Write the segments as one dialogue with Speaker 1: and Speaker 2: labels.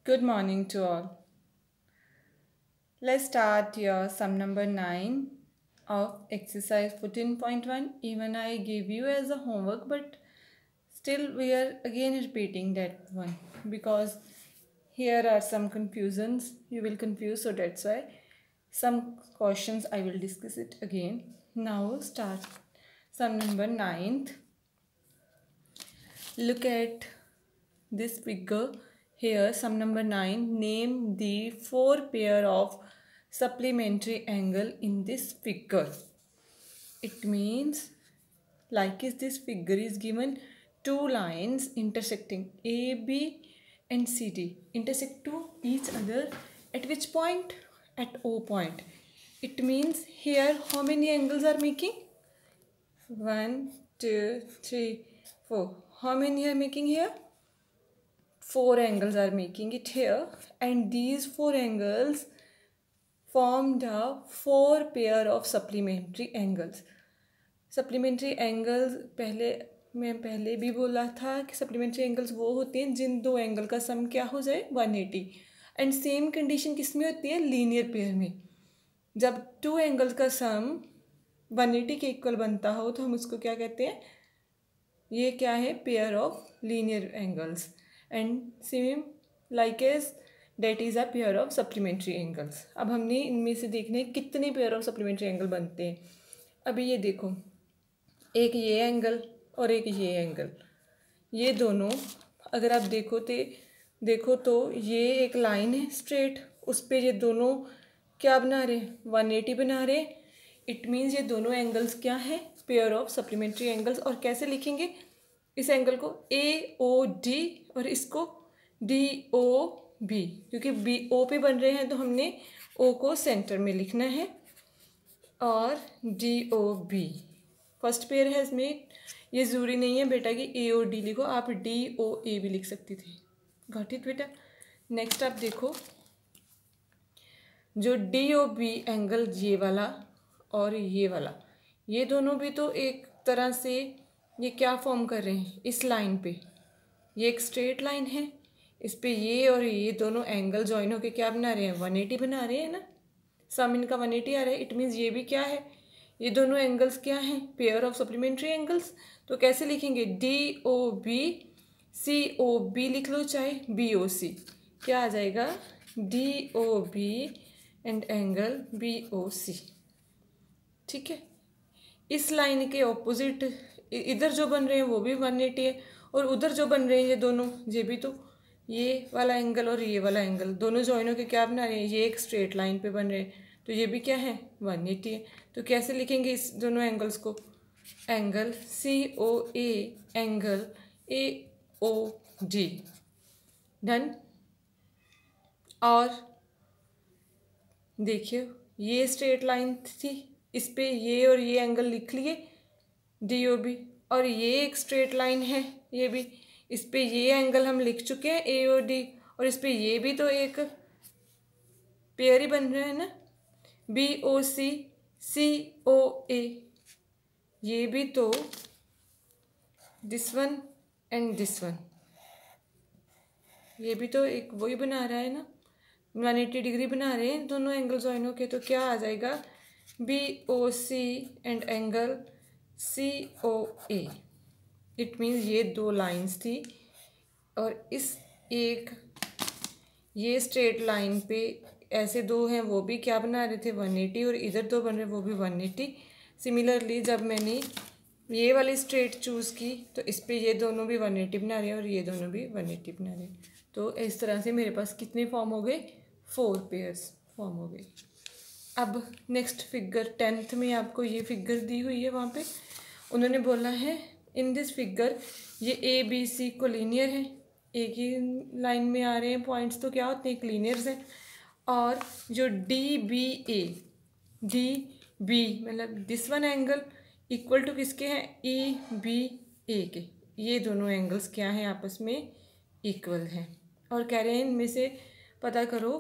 Speaker 1: Good morning to all. Let's start your sum number 9 of exercise 14.1. Even I gave you as a homework, but still we are again repeating that one because here are some confusions. You will confuse, so that's why some questions I will discuss it again. Now start sum number 9th. Look at this figure here, sum number 9. Name the 4 pair of supplementary angle in this figure. It means like this figure is given two lines intersecting AB and CD intersect to each other at which point? At O point. It means here how many angles are making? 1, 2, 3, 4. How many are making here? 4 angles are making it here, and these 4 angles form the 4 pair of supplementary angles. Supplementary angles मैं पहले भी बोला था कि supplementary angles वो होते हैं जिन दो एंगल का सम क्या हो जाए 180, एंड सेम कंडीशन किस में होती है? लीनियर पेयर में. जब टू एंगल्स का सम 180 के इक्वल बनता हो तो हम उसको क्या कहते हैं? ये क्या है? Pair of linear angles. And same like as that is a pair of supplementary angles. अब हमने इनमें से देखने कितने पेयर ऑफ सप्लीमेंट्री एंगल बनते हैं. अभी ये देखो, एक ये एंगल और एक ये एंगल, ये दोनों अगर आप देखो तो ये एक लाइन है स्ट्रेट, उस पर ये दोनों क्या बना रहे? 180 बना रहे. इट मीन्स ये दोनों एंगल्स क्या है? Pair of supplementary angles. और कैसे लिखेंगे इस एंगल को? AOD और इसको DOB, क्योंकि BO पे बन रहे हैं तो हमने O को सेंटर में लिखना है. और DOB फर्स्ट पेयर है. इसमें ये ज़रूरी नहीं है बेटा कि AOD लिखो, आप DOA भी लिख सकती थी. गॉट इट बेटा? नेक्स्ट आप देखो, जो DOB एंगल ये वाला और ये वाला, ये दोनों भी तो एक तरह से ये क्या फॉर्म कर रहे हैं इस लाइन पे? ये एक स्ट्रेट लाइन है, इस पे ये और ये दोनों एंगल जॉइन होके क्या बना रहे हैं? 180 बना रहे हैं ना. सम इनका 180 आ रहा है. इट मीन्स ये भी क्या है? ये दोनों एंगल्स क्या हैं? Pair of supplementary angles. तो कैसे लिखेंगे? DOB COB लिख लो, चाहे BOC. क्या आ जाएगा? DOB and angle BOC. ठीक है. इस लाइन के ऑपोजिट इधर जो बन रहे हैं वो भी 180 है, और उधर जो बन रहे हैं ये दोनों, ये भी तो ये वाला एंगल और ये वाला एंगल दोनों जॉइन होकर क्या बना रहे हैं? ये एक स्ट्रेट लाइन पे बन रहे हैं, तो ये भी क्या है? 180 है. तो कैसे लिखेंगे इस दोनों एंगल्स को? Angle COA angle AOD. Done. और देखिए ये स्ट्रेट लाइन थी, इस पे ये और ये एंगल लिख लिए DOB, और ये एक स्ट्रेट लाइन है ये भी, इस पे ये एंगल हम लिख चुके हैं AOD, और इस पे ये भी तो एक पेयर ही बन रहा है ना, BOC COA. ये भी तो this one and this one, ये भी तो एक वही बना रहा है ना, 180 डिग्री बना रहे हैं दोनों एंगल जॉइन होके. तो क्या आ जाएगा? BOC and angle COA. It means ये दो लाइंस थी, और इस एक ये स्ट्रेट लाइन पे ऐसे दो हैं, वो भी क्या बना रहे थे? 180, और इधर दो बन रहे वो भी 180. सिमिलरली जब मैंने ये वाली स्ट्रेट चूज़ की तो इस पे ये दोनों भी 180 बना रहे हैं और ये दोनों भी 180 बना रहे हैं. तो इस तरह से मेरे पास कितने फॉर्म हो गए? 4 पेयर्स फॉर्म हो गए. अब नेक्स्ट फिगर 10th में आपको ये फिगर दी हुई है, वहाँ पे उन्होंने बोला है इन दिस फिगर ये ABC को लीनियर है, एक ही लाइन में आ रहे हैं पॉइंट्स, तो क्या होते हैं? एक लीनियर्स हैं. और जो DB मतलब this one angle equal to किसके हैं? EBA के. ये दोनों एंगल्स क्या हैं? आपस में इक्वल हैं. और कह रहे हैं इनमें से पता करो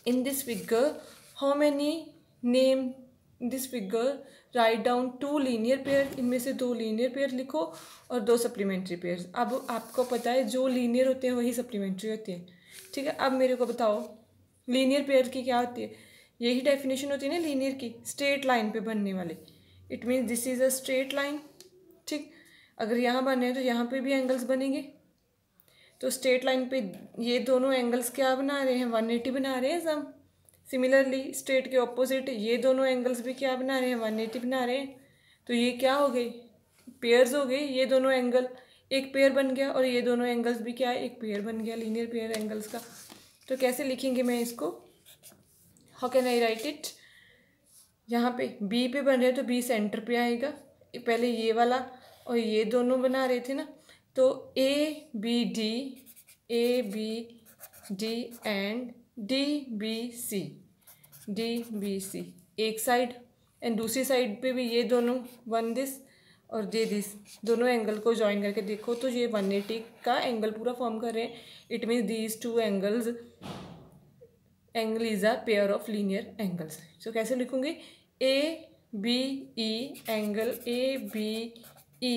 Speaker 1: in this figure how many name this figure, write down 2 linear pair. इनमें से 2 लीनियर पेयर लिखो और 2 सप्लीमेंट्री पेयर. अब आपको पता है जो लीनियर होते हैं वही सप्लीमेंट्री होते हैं. ठीक है, अब मेरे को बताओ लीनियर पेयर की क्या होती है। यही डेफिनेशन होती है ना लीनियर की, स्ट्रेट लाइन पे बनने वाले। It means this is a straight line. ठीक, अगर यहाँ बने हैं तो यहाँ पे भी एंगल्स बनेंगे। तो स्ट्रेट लाइन पे ये दोनों एंगल्स क्या बना रहे हैं, 180 बना रहे हैं सम। सिमिलरली स्ट्रेट के ऑपोजिट ये दोनों एंगल्स भी क्या बना रहे हैं, 180 बना रहे हैं। तो ये क्या हो गई, पेयर्स हो गए। ये दोनों एंगल एक पेयर बन गया और ये दोनों एंगल्स भी क्या है, एक पेयर बन गया, लीनियर पेयर एंगल्स का। तो कैसे लिखेंगे मैं इसको, how can I right it. यहाँ पे बी पे बन रहे हैं तो बी सेंटर पे आएगा। पहले ये वाला और ये दोनों बना रहे थे ना, तो A B D and D B C एक साइड, एंड दूसरी साइड पे भी ये दोनों वन दिस और दे दिस, दोनों एंगल को ज्वाइन करके देखो तो ये 180 का एंगल पूरा फॉर्म कर रहे हैं। It means these two angle is a pair of linear angles. So कैसे लिखूंगी, A B E angle A B E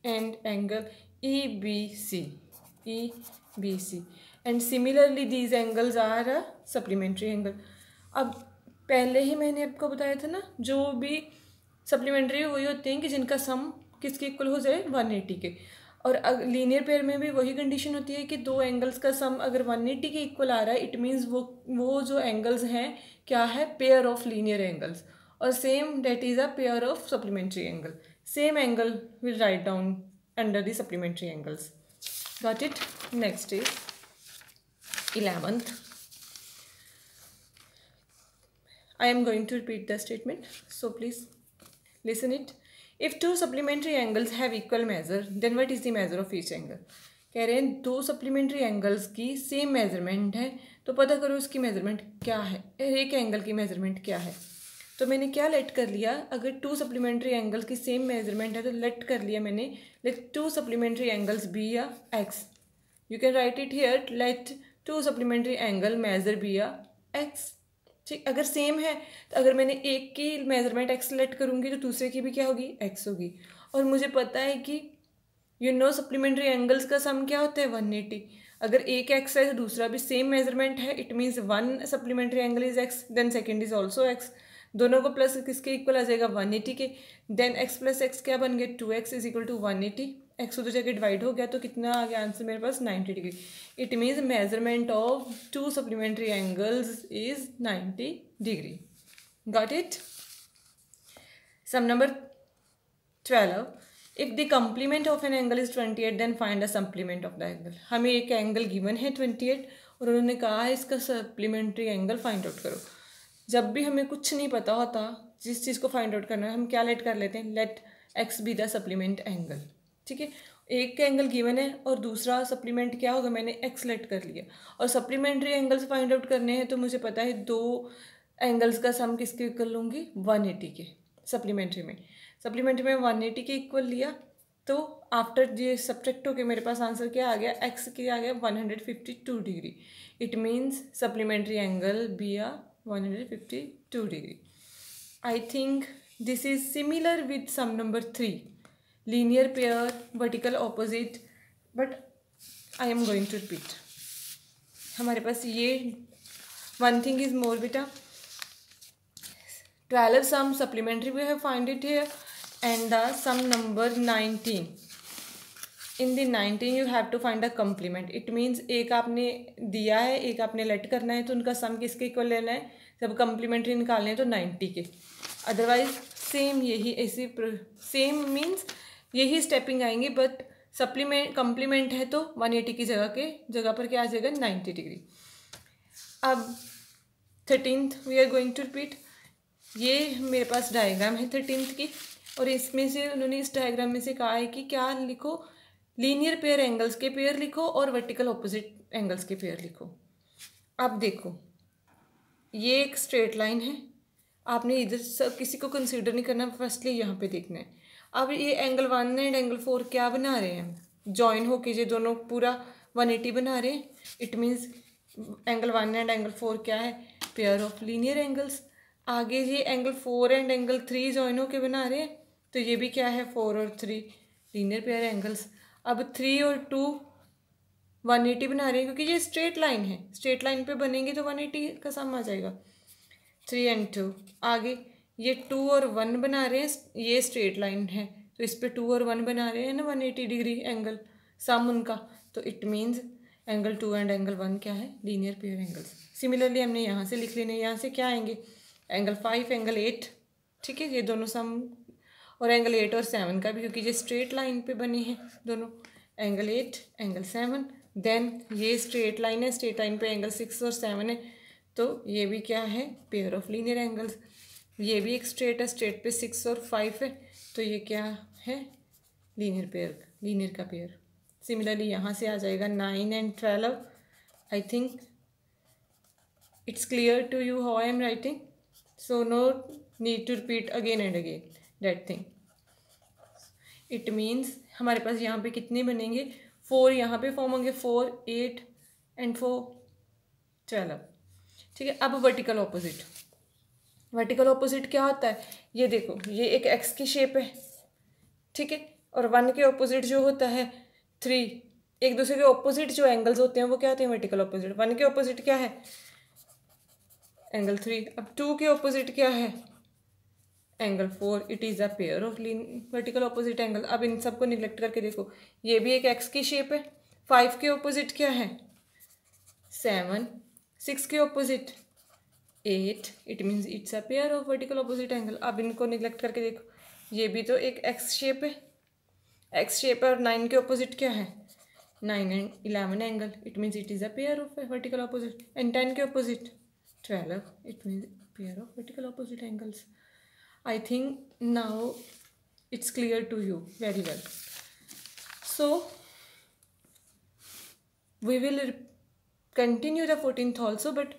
Speaker 1: and angle E B C and similarly these angles are a supplementary angle. अब पहले ही मैंने आपको बताया था ना, जो भी सप्लीमेंट्री वही होते हैं कि जिनका सम किसके इक्वल हो जाए, 180 के। और लीनियर पेयर में भी वही कंडीशन होती है कि दो एंगल्स का सम अगर 180 के इक्वल आ रहा है, इट मीन्स वो जो एंगल्स हैं क्या है, पेयर ऑफ लीनियर एंगल्स। और same that is a pair of supplementary angle. Same angle will write down under the supplementary angles. Got it. Next is 11th. I am going to repeat the statement, so please listen it. If two supplementary angles have equal measure, then what is the measure of each angle? कह रहे हैं दो supplementary angles की same measurement है, तो पता करो उसकी मेजरमेंट क्या है, एक एंगल की मेजरमेंट क्या है। तो मैंने क्या लेट कर लिया, अगर टू सप्लीमेंट्री एंगल्स की सेम मेजरमेंट है तो लेट कर लिया मैंने, let two supplementary angles B या X. You can write it here, let two supplementary angle measure B या एक्स। ठीक, अगर सेम है तो अगर मैंने एक की मेजरमेंट एक्स सेलेक्ट करूँगी तो दूसरे की भी क्या होगी, एक्स होगी। और मुझे पता है कि सप्लीमेंट्री एंगल्स का सम क्या होता है, 180। अगर एक एक्स है तो दूसरा भी सेम मेजरमेंट है, it means one supplementary angle is x, then second is also x. दोनों को प्लस किसके इक्वल आ जाएगा, 180 के। देन एक्स प्लस एक्स क्या बन गया, 2x is equal to 180। X उधर जगह डिवाइड हो गया तो कितना आ गया आंसर मेरे पास, 90 degree. It means measurement of two supplementary angles is 90 degree. Got it. Sum number 12. If the complement of an angle is 28 then find the supplement of the angle. हमें एक एंगल गिवन है 28 और उन्होंने कहा है इसका सप्लीमेंट्री एंगल फाइंड आउट करो। जब भी हमें कुछ नहीं पता होता, जिस चीज़ को फाइंड आउट करना है, हम क्या लेट कर लेते हैं, let x be the supplement angle. ठीक है, एक का एंगल गिवन है और दूसरा सप्लीमेंट क्या होगा, मैंने एक्स लेट कर लिया। और सप्लीमेंट्री एंगल्स फाइंड आउट करने हैं तो मुझे पता है दो एंगल्स का सम किसके कर लूँगी, 180 के। सप्लीमेंट्री में 180 के इक्वल लिया, तो आफ्टर ये सब्ट्रैक्ट होके मेरे पास आंसर क्या आ गया, एक्स क्या आ गया, 152 degree. It means supplementary angle be आ 152 degree. I think this is similar with sum number 3, linear pair, vertical opposite, but I am going to repeat. हमारे पास ये one thing is more beta, 12 sum supplementary we have find it here, and the sum number 19. In the 19 you have to find a complement. It means एक आपने दिया है, एक आपने late करना है, तो उनका सम किसके इक्वल लेना है, जब कंप्लीमेंट्री निकालने हैं तो 90 के। अदरवाइज सेम यही ऐसी सेम मीन्स यही स्टेपिंग आएंगे, बट कंप्लीमेंट है तो 180 की जगह पर क्या आ जाएगा, 90 डिग्री। अब 13th we are going to repeat. ये मेरे पास डायग्राम है 13th की, और इसमें से उन्होंने इस डायग्राम में से कहा है कि क्या लिखो, लीनियर पेयर एंगल्स के पेयर लिखो और वर्टिकल ऑपोजिट एंगल्स के पेयर लिखो। अब देखो ये एक स्ट्रेट लाइन है, आपने इधर सब किसी को कंसीडर नहीं करना, फर्स्टली यहाँ पे देखना है। अब ये एंगल 1 एंड एंगल 4 क्या बना रहे हैं, जॉइन होके ये दोनों पूरा 180 बना रहे हैं। It means angle 1 and angle 4 क्या है, पेयर ऑफ लीनियर एंगल्स। आगे ये एंगल 4 एंड एंगल 3 जॉइन होके बना रहे हैं, तो ये भी क्या है, 4 और 3 लीनियर पेयर एंगल्स। अब 3 और 2 180 बना रहे हैं क्योंकि ये स्ट्रेट लाइन है, स्ट्रेट लाइन पे बनेंगे तो 180 का सम आ जाएगा। 3 and 2 आगे ये 2 और 1 बना रहे हैं, ये स्ट्रेट लाइन है तो इस पे 2 और 1 बना रहे हैं ना 180 डिग्री एंगल सम उनका, तो it means angle 2 and angle 1 क्या है, लीनियर पेयर एंगल्स। सिमिलरली हमने यहाँ से लिख लेने, यहाँ से क्या आएंगे एंगल 5 एंगल 8, ठीक है, ये दोनों सम, और एंगल 8 और 7 का भी क्योंकि ये स्ट्रेट लाइन पे बने हैं दोनों, एंगल 8 एंगल 7। देन ये स्ट्रेट लाइन है, स्ट्रेट लाइन पे एंगल 6 और 7 है तो ये भी क्या है पेयर ऑफ लीनियर एंगल्स। ये भी एक स्ट्रेट है, स्ट्रेट पे 6 और 5 है तो ये क्या है लीनियर पेयर, लीनियर का पेयर। सिमिलरली यहाँ से आ जाएगा 9 and 12। I think it's clear to you how I am writing, so no need to repeat again and again that thing. इट मीन्स हमारे पास यहाँ पे कितने बनेंगे, 4 यहाँ पे फॉर्म होंगे, 4 8 and 4 12, ठीक है। अब वर्टिकल ऑपोजिट, वर्टिकल ऑपोजिट क्या होता है, ये देखो ये एक एक्स की शेप है, ठीक है, और 1 के ऑपोजिट जो होता है 3, एक दूसरे के ऑपोजिट जो एंगल्स होते हैं वो क्या होते हैं वर्टिकल ऑपोजिट। 1 के ऑपोजिट क्या है एंगल 3, अब 2 के ऑपोजिट क्या है angle 4, it is a pair of vertical opposite angle. अब इन सबको निगलेक्ट करके देखो, ये भी एक एक्स की शेप है, 5 के ऑपोजिट क्या है 7, 6 के opposite 8, it means it's a pair of vertical opposite angle. अब इनको निगलेक्ट करके देखो, ये भी तो एक एक्स शेप है, एक्स शेप है, और 9 के ऑपोजिट क्या है 9 and 11 angle, it means it is a pair of vertical opposite. And 10 के opposite 12, it means pair of vertical opposite angles. I think now it's clear to you very well. So we will continue the 14th also, but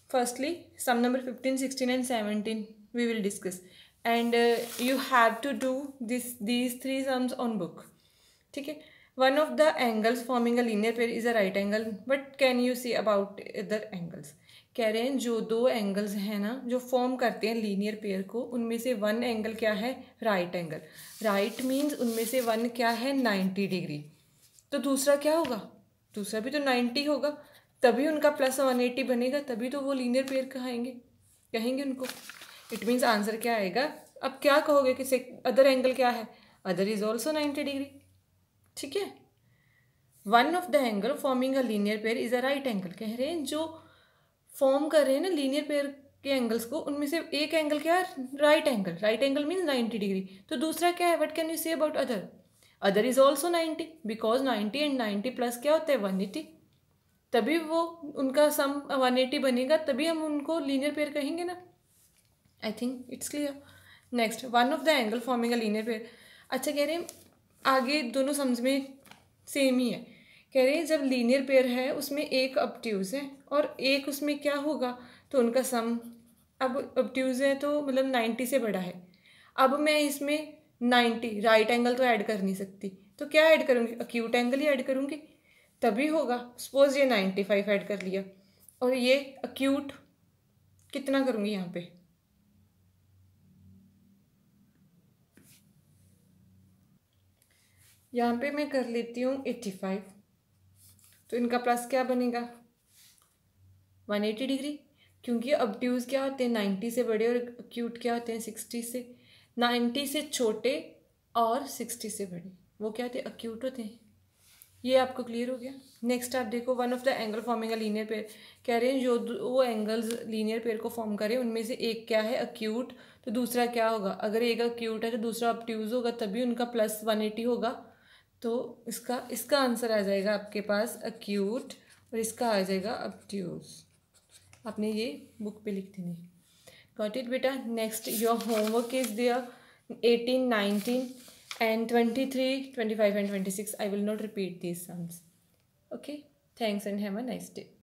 Speaker 1: firstly sum number 15, 16 and 17 we will discuss, and you have to do these 3 sums on book, ठीक है। One of the angles forming a linear pair is a right angle. What can you see about other angles? कह रहे हैं जो 2 angles हैं ना जो form करते हैं लीनियर पेयर को, उनमें से 1 एंगल क्या है राइट एंगल। राइट मीन्स उनमें से 1 क्या है 90 डिग्री, तो दूसरा क्या होगा, दूसरा भी तो 90 होगा, तभी उनका प्लस 180 बनेगा, तभी तो वो लीनियर पेयर कहेंगे उनको। इट मीन्स आंसर क्या आएगा, अब क्या कहोगे कि अदर एंगल क्या है, अदर इज ऑल्सो 90 डिग्री, ठीक है। One of the angle forming a linear pair is a right angle, कह रहे हैं जो फॉर्म कर रहे हैं ना लीनियर पेयर के एंगल्स को, उनमें से एक एंगल क्या है right angle, right angle means 90 degree, तो दूसरा क्या है what can you say about other, other is also 90 because 90 and 90 plus क्या होता है 180, तभी वो उनका सम 180 बनेगा, तभी हम उनको लीनियर पेयर कहेंगे ना। आई think it's clear. Next one of the angle forming a linear pair, अच्छा कह रहे हैं आगे दोनों सम्स में सेम ही है, कह रहे हैं जब लीनियर पेयर है उसमें एक ऑब्ट्यूज है और एक उसमें क्या होगा तो उनका सम, अब ऑब्ट्यूज है तो मतलब 90 से बड़ा है, अब मैं इसमें 90 राइट एंगल तो ऐड कर नहीं सकती, तो क्या ऐड करूँगी अक्यूट एंगल ही ऐड करूँगी तभी होगा। सपोज ये 95 ऐड कर लिया और ये अक्यूट कितना करूँगी यहाँ पे मैं कर लेती हूँ 85, तो इनका प्लस क्या बनेगा 180 डिग्री, क्योंकि ऑब्ट्यूज क्या होते हैं 90 से बड़े और एक्यूट क्या होते हैं 60 से, 90 से छोटे और 60 से बड़े वो क्या होते हैं एक्यूट होते हैं। ये आपको क्लियर हो गया। नेक्स्ट आप देखो one of the angle forming a linear pair, कह रहे हैं जो वो एंगल्स लीनियर पेयर को फॉर्म करें उनमें से एक क्या है एक्यूट, तो दूसरा क्या होगा, अगर एक एक्यूट है तो दूसरा ऑब्ट्यूज होगा तभी उनका प्लस 180 होगा, तो इसका आंसर आ जाएगा आपके पास एक्यूट और इसका आ जाएगा ऑब्ट्यूज। आपने ये बुक पे लिख देनी। गॉट इट बेटा। Next your homework is there 18, 19 and 23, 25 and 26. I will not repeat these sums. Okay, thanks and have a nice day.